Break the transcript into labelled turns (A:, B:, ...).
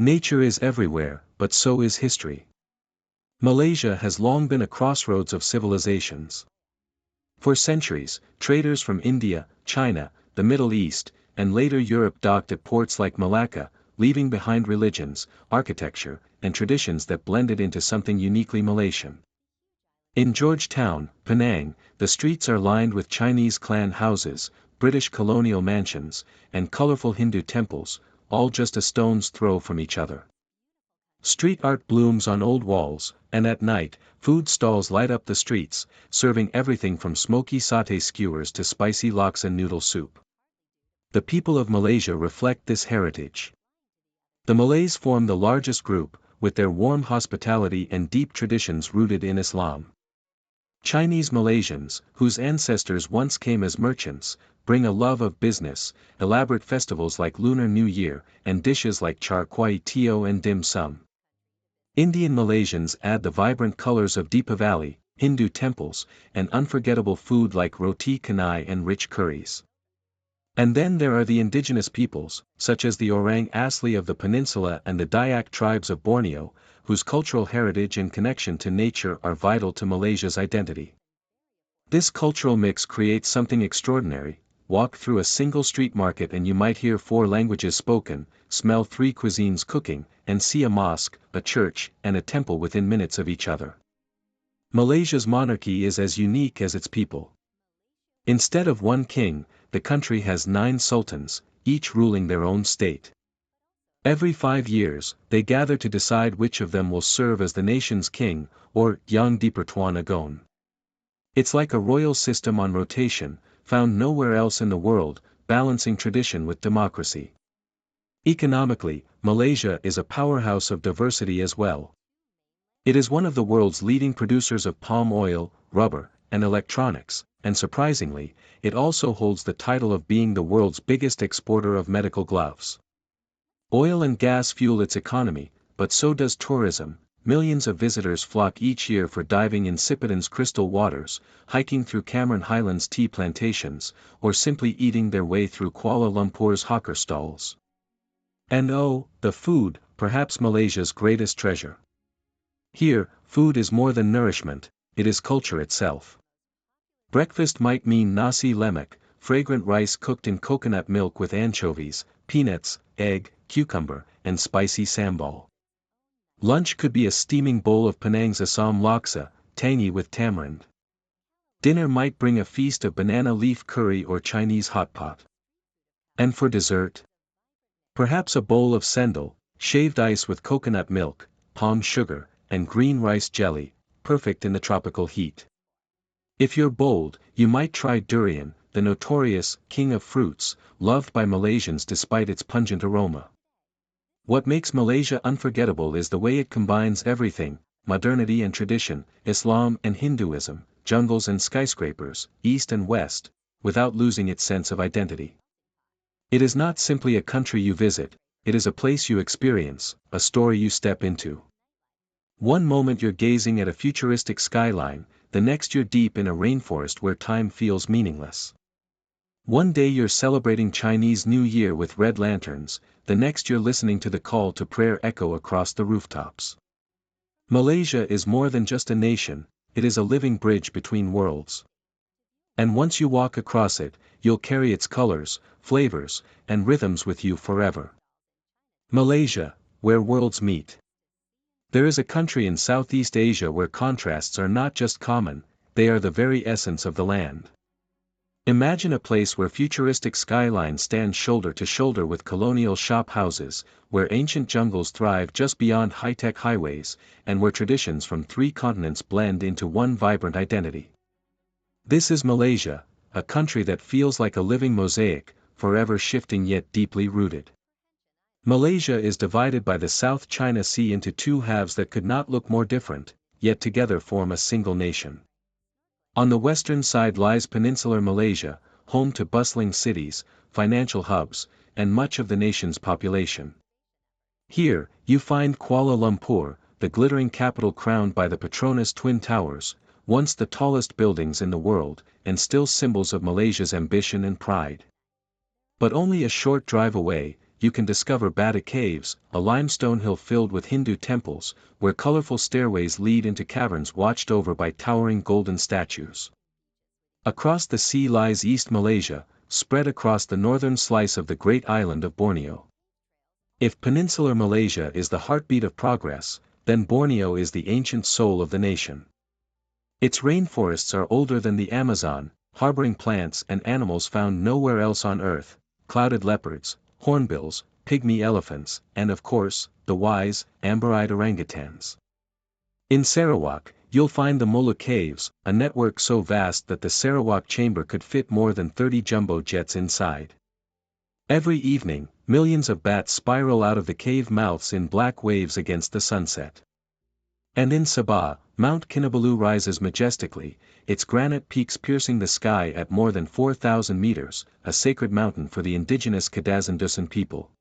A: Nature is everywhere, but so is history. Malaysia has long been a crossroads of civilizations. For centuries, traders from India, China, the Middle East, and later Europe docked at ports like Malacca, leaving behind religions, architecture, and traditions that blended into something uniquely Malaysian. In Georgetown, Penang, the streets are lined with Chinese clan houses, British colonial mansions, and colorful Hindu temples, all just a stone's throw from each other. Street art blooms on old walls, and at night, food stalls light up the streets, serving everything from smoky satay skewers to spicy laksa noodle soup. The people of Malaysia reflect this heritage. The Malays form the largest group, with their warm hospitality and deep traditions rooted in Islam. Chinese Malaysians, whose ancestors once came as merchants, bring a love of business, elaborate festivals like Lunar New Year, and dishes like char kway teow and dim sum. Indian Malaysians add the vibrant colors of Deepavali, Hindu temples, and unforgettable food like roti canai and rich curries. And then there are the indigenous peoples, such as the Orang Asli of the peninsula and the Dayak tribes of Borneo, whose cultural heritage and connection to nature are vital to Malaysia's identity. This cultural mix creates something extraordinary. Walk through a single street market and you might hear 4 languages spoken, smell 3 cuisines cooking, and see a mosque, a church, and a temple within minutes of each other. Malaysia's monarchy is as unique as its people. Instead of one king, the country has 9 sultans, each ruling their own state. Every 5 years, they gather to decide which of them will serve as the nation's king, or Yang di-Pertuan Agong. It's like a royal system on rotation, found nowhere else in the world, balancing tradition with democracy. Economically, Malaysia is a powerhouse of diversity as well. It is one of the world's leading producers of palm oil, rubber, and electronics, and surprisingly, it also holds the title of being the world's biggest exporter of medical gloves. Oil and gas fuel its economy, but so does tourism. Millions of visitors flock each year for diving in Sipadan's crystal waters, hiking through Cameron Highlands tea plantations, or simply eating their way through Kuala Lumpur's hawker stalls. And oh, the food, perhaps Malaysia's greatest treasure. Here, food is more than nourishment, it is culture itself. Breakfast might mean nasi lemak, fragrant rice cooked in coconut milk with anchovies, peanuts, egg, cucumber, and spicy sambal. Lunch could be a steaming bowl of Penang's Assam laksa, tangy with tamarind. Dinner might bring a feast of banana leaf curry or Chinese hot pot. And for dessert? Perhaps a bowl of sendal, shaved ice with coconut milk, palm sugar, and green rice jelly, perfect in the tropical heat. If you're bold, you might try durian, the notorious king of fruits, loved by Malaysians despite its pungent aroma. What makes Malaysia unforgettable is the way it combines everything, modernity and tradition, Islam and Hinduism, jungles and skyscrapers, East and West, without losing its sense of identity. It is not simply a country you visit, it is a place you experience, a story you step into. One moment you're gazing at a futuristic skyline, the next you're deep in a rainforest where time feels meaningless. One day you're celebrating Chinese New Year with red lanterns, the next you're listening to the call to prayer echo across the rooftops. Malaysia is more than just a nation, it is a living bridge between worlds. And once you walk across it, you'll carry its colors, flavors, and rhythms with you forever. Malaysia, where worlds meet. There is a country in Southeast Asia where contrasts are not just common, they are the very essence of the land. Imagine a place where futuristic skylines stand shoulder to shoulder with colonial shop houses, where ancient jungles thrive just beyond high-tech highways, and where traditions from 3 continents blend into one vibrant identity. This is Malaysia, a country that feels like a living mosaic, forever shifting yet deeply rooted. Malaysia is divided by the South China Sea into 2 halves that could not look more different, yet together form a single nation. On the western side lies peninsular Malaysia, home to bustling cities, financial hubs, and much of the nation's population. Here, you find Kuala Lumpur, the glittering capital crowned by the Petronas Twin Towers, once the tallest buildings in the world, and still symbols of Malaysia's ambition and pride. But only a short drive away, you can discover Bata Caves, a limestone hill filled with Hindu temples, where colorful stairways lead into caverns watched over by towering golden statues. Across the sea lies East Malaysia, spread across the northern slice of the great island of Borneo. If peninsular Malaysia is the heartbeat of progress, then Borneo is the ancient soul of the nation. Its rainforests are older than the Amazon, harboring plants and animals found nowhere else on Earth, clouded leopards, hornbills, pygmy elephants, and of course, the wise, amber-eyed orangutans. In Sarawak, you'll find the Mola Caves, a network so vast that the Sarawak chamber could fit more than 30 jumbo jets inside. Every evening, millions of bats spiral out of the cave mouths in black waves against the sunset. And in Sabah, Mount Kinabalu rises majestically, its granite peaks piercing the sky at more than 4,000 meters, a sacred mountain for the indigenous Kadazandusun people.